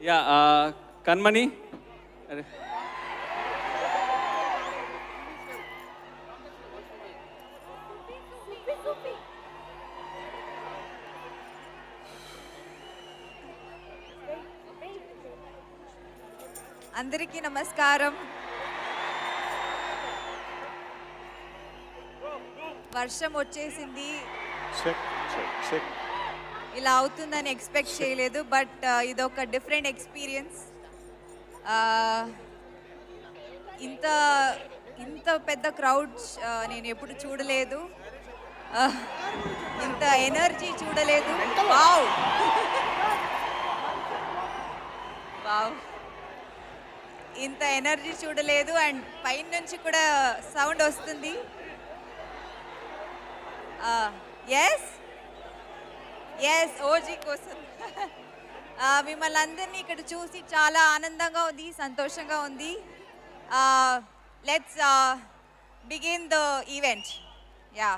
Yeah Kanmani అరే అందరికీ నమస్కారం. వర్షం వచ్చేసింది, ఇలా అవుతుందని ఎక్స్పెక్ట్ చేయలేదు. బట్ ఇదొక డిఫరెంట్ ఎక్స్పీరియన్స్. ఇంత ఇంత పెద్ద క్రౌడ్స్ నేను ఎప్పుడు చూడలేదు. ఇంత ఎనర్జీ చూడలేదు. వావ్ వావ్, ఇంత ఎనర్జీ చూడలేదు. అండ్ పైన నుంచి కూడా సౌండ్ వస్తుంది. ఎస్ ఎస్, ఓజీ కోసం. మిమ్మల్ని అందరినీ ఇక్కడ చూసి చాలా ఆనందంగా ఉంది, సంతోషంగా ఉంది. Let's begin the event. Yeah.